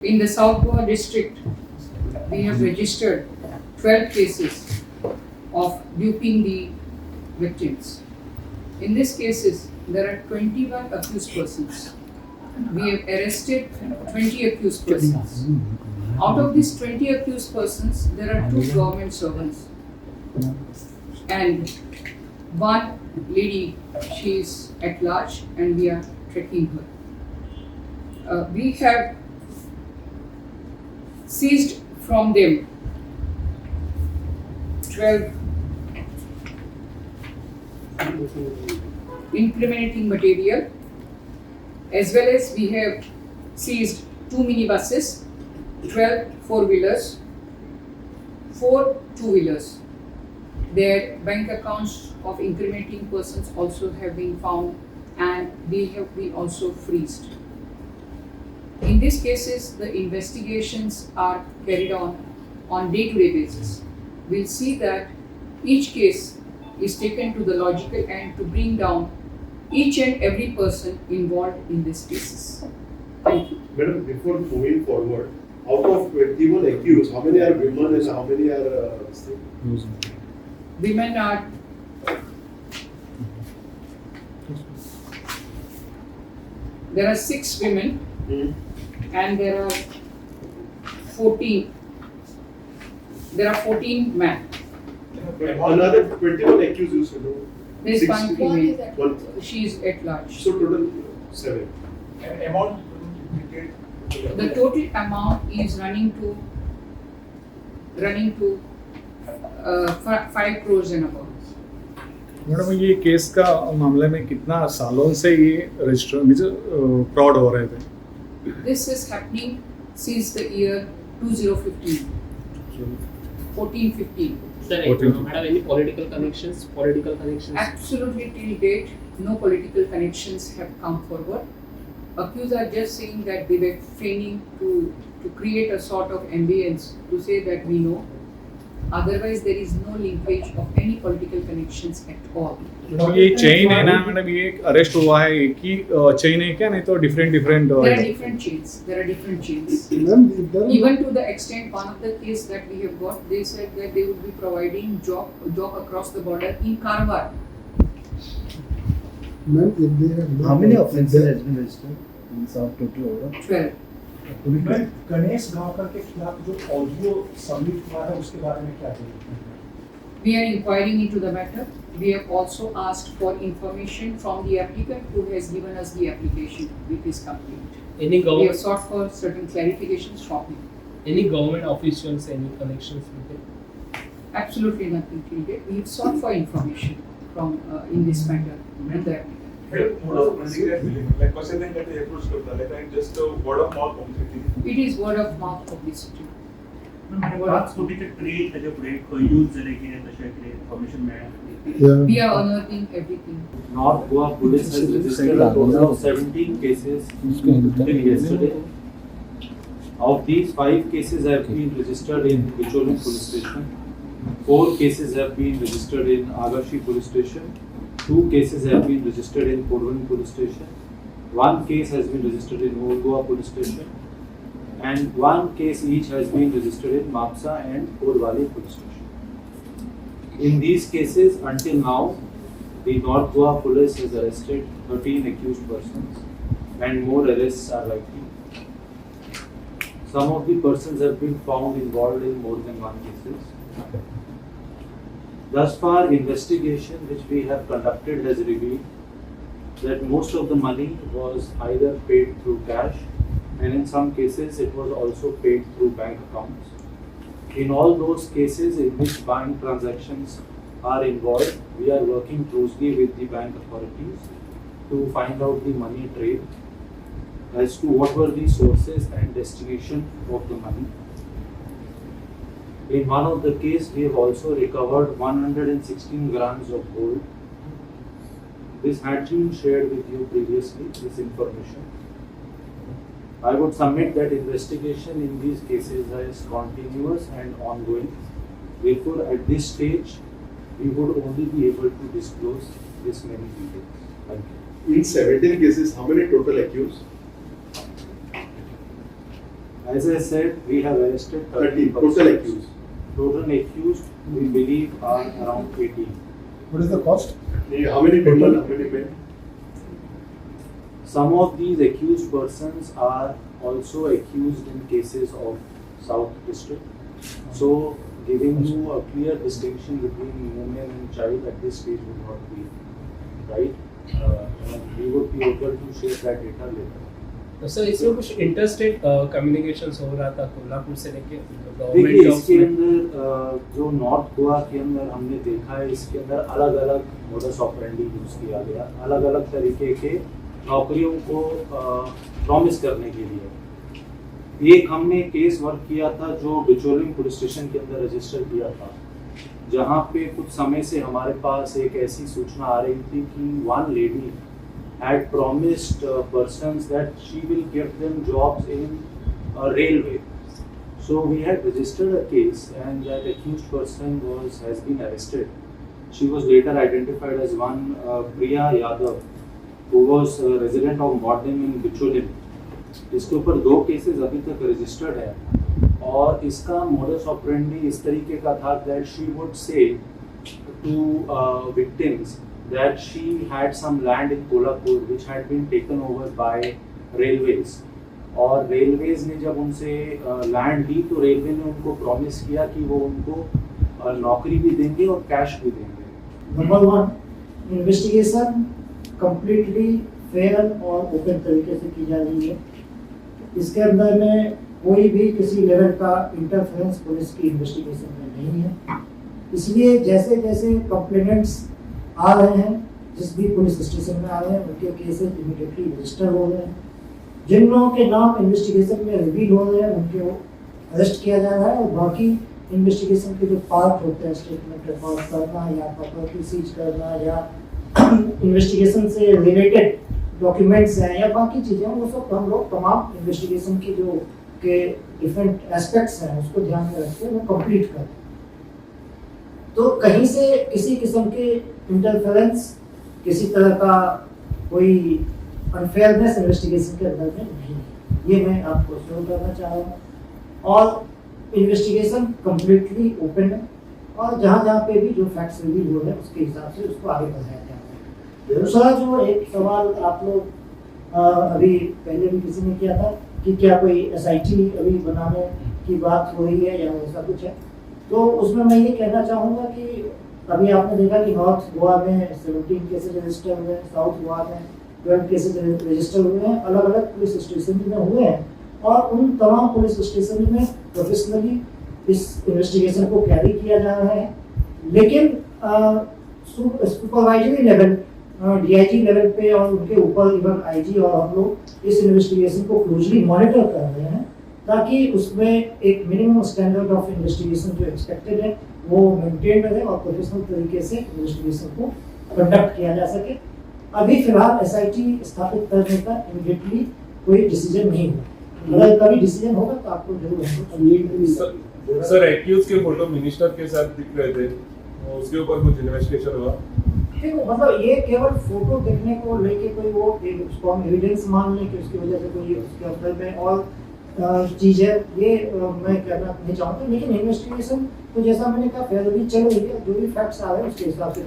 In the South Goa district, we have registered 12 cases of duping the victims. In these cases, there are 21 accused persons. We have arrested 20 accused persons. Out of these 20 accused persons, there are 2 government servants and one lady. She is at large and we are tracking her. We have seized from them 12 incriminating material, as well as we have seized 2 minibuses, 12 four-wheelers, 4 two-wheelers. Their bank accounts of incriminating persons also have been found and they have been also freezed. In these cases, the investigations are carried on day-to-day basis. We'll see that each case is taken to the logical end to bring down each and every person involved in these cases. Thank you. Madam, before moving forward, out of 21 accused, how many are women and how many are Women are there are 6 women and there are 14 men. Another 21 accused you said, no? There is 6 one female. One. She is at large. So total 7. And amount The total amount is running to 5 crores and above. Madam ये case का मामले में कितना सालों से ये register fraud हो रहे थे? This is happening since the year 2015, 14-15. Sir, madam, any political connections? Absolutely till date, no political connections have come forward. Accused are just saying that they were feigning to create a sort of ambience to say that we know. Otherwise, there is no linkage of any political connections at all. तो ये chain है ना madam, ये arrest हुआ है एक ही chain है क्या, नहीं तो different There are different chains. Even to the extent, one of the case that we have got, they said that they would be providing job across the border in Karwar. How many offences has been registered in South total over? 12. Ganesh Gaonkar के खिलाफ जो audio submit हुआ है उसके बारे में क्या कहेंगे? We are inquiring into the matter. We have also asked for information from the applicant who has given us the application with his complaint. Any We have government, sought for certain clarifications from him. any government officials, any connections with it? Absolutely nothing till date. We have sought for information from in this matter with the applicant. Like person that they approach करता है, like just word of mouth publicity. It is word of mouth publicity. आज को भी तक trade त्याच्या पुढे use झाले की तशाकडे इन्फॉर्मेशन मिळाली. We are unearthing everything. North Goa Police has registered a total of 17 cases till yesterday. Of these, 5 cases have been registered in Bicholi Police Station. 4 cases have been registered in Agashi Police Station. 2 cases have been registered in Porvani Police Station. 1 case has been registered in Old Goa Police Station. And 1 case each has been registered in Mapsa and Korwali Police Station. In these cases, until now, the North Goa Police has arrested 13 accused persons and more arrests are likely. Some of the persons have been found involved in more than 1 cases. Thus far, investigation which we have conducted has revealed that most of the money was either paid through cash and in some cases it was also paid through bank accounts. In all those cases in which bank transactions are involved, we are working closely with the bank authorities to find out the money trail as to what were the sources and destination of the money. In one of the cases, we have also recovered 116 grams of gold. This had been shared with you previously, this information. I would submit that investigation in these cases is continuous and ongoing. Therefore, at this stage, we would only be able to disclose this many details. Thank you. In 17 cases, how many total accused? As I said, we have arrested 30 total persons. accused. Total accused, we believe, are around 18. What is the cost? How many women, how many men? Some of these accused persons are also accused in cases of South District. So, giving you a clear distinction between women and child at this stage would not be right. We would be able to share that data later. तो sir इसमें कुछ interstate communications हो रहा था कोल्हापुर से लेके देखिए, government इसके अंदर जो नॉर्थ गोवा के अंदर हमने देखा है, इसके अंदर अलग अलग मोडस ऑपरेंडी यूज किया गया, अलग अलग तरीके के नौकरियों को प्रॉमिस करने के लिए। एक हमने केस वर्क किया था जो बिचोलिंग पुलिस स्टेशन के अंदर रजिस्टर किया था, जहाँ पे कुछ समय से हमारे पास एक ऐसी सूचना आ रही थी कि one lady had promised persons that she will give them jobs in railway. So we had registered a case, and that accused person has been arrested. She was later identified as one Priya Yadav, who was a resident of Modem in Bicholim. इसके ऊपर 2 cases अभी तक registered है, और इसका modus operandi इस तरीके का था that she would say to victims that she had some land in Kolhapur which had been taken over by railways, और railways ने जब उनसे लैंड ली तो रेलवे ने उनको प्रॉमिस किया कि वो उनको नौकरी भी देंगे और कैश भी देंगे। नंबर 1, इन्वेस्टिगेशन कंप्लीटली फेयर और ओपन तरीके से की जा रही है। इसके अंदर में कोई भी किसी लेवल का इंटरफेरेंस पुलिस की इन्वेस्टिगेशन में नहीं है। इसलिए जैसे जैसे कंप्लेनेंट्स आ रहे हैं, जिस भी पुलिस स्टेशन में आ रहे हैं, उनके केसेस इमीडिएटली रजिस्टर हो रहे हैं। जिन लोगों के नाम इन्वेस्टिगेशन में रिवील हो रहे हैं उनको अरेस्ट किया जा रहा है, और बाकी इन्वेस्टिगेशन के जो पार्ट होते हैं, स्टेटमेंट रिकॉर्ड करना या प्रॉपर्टी सीज करना या इन्वेस्टिगेशन से रिलेटेड डॉक्यूमेंट्स हैं या बाकी चीज़ें, वो सब हम लोग तमाम इन्वेस्टिगेशन की जो के डिफरेंट एस्पेक्ट्स हैं उसको ध्यान में रखते हैं, वो कंप्लीट करते हैं। तो कहीं से किसी किस्म के इंटरफेरेंस, किसी तरह का कोई अनफेयरनेस इन्वेस्टिगेशन के अंदर में नहीं है, ये मैं आपको शो करना चाह रहा हूँ। और इन्वेस्टिगेशन कम्प्लीटली ओपन है, और जहाँ जहाँ पे भी जो फैक्ट्स रिवील हो रहे हैं उसके हिसाब से उसको आगे बढ़ाया जा रहा है। दूसरा जो एक सवाल आप लोग अभी पहले भी किसी ने किया था कि क्या कोई SIT अभी बनाने की बात हो रही है या ऐसा कुछ है, तो उसमें मैं ये कहना चाहूँगा कि अभी आपने देखा कि नॉर्थ गोवा में 17 केसेज रजिस्टर हुए हैं, साउथ गोवा में 12 केसेज रजिस्टर हुए हैं, अलग अलग पुलिस स्टेशन में हुए हैं, और उन तमाम पुलिस स्टेशन में प्रोफेशनली इस इन्वेस्टिगेशन को कैरी किया जा रहा है। लेकिन सुपरवाइजरी लेवल, DIG लेवल पे और उनके ऊपर इवन IG और हम लोग इस इन्वेस्टिगेशन को क्लोजली मॉनिटर कर रहे हैं, ताकि उसमें एक मिनिमम स्टैंडर्ड ऑफ इन्वेस्टिगेशन जो एक्सपेक्टेड है वो मेंटेन रहे और प्रोफेशनल तरीके से इन्वेस्टिगेशन को कंडक्ट किया जा सके। अभी फिलहाल SIT स्थापित करने का इमीडिएटली कोई डिसीजन नहीं हुआ, अगर कभी डिसीजन होगा तो आपको जरूर हमको। सर एक्यूज के फोटो मिनिस्टर के साथ दिख रहे थे, उसके ऊपर कुछ इन्वेस्टिगेशन हुआ? देखो, मतलब ये केवल फोटो देखने को लेके कोई वो उसको हम एविडेंस मान लें कि उसकी वजह से कोई उसके अंदर में और चीज़ है, ये मैं कहना नहीं चाहूँगा। लेकिन इन्वेस्टिगेशन तो जैसा मैंने कहा फेयरली चल रही है, जो भी फैक्ट्स आ रहे हैं उसके हिसाब से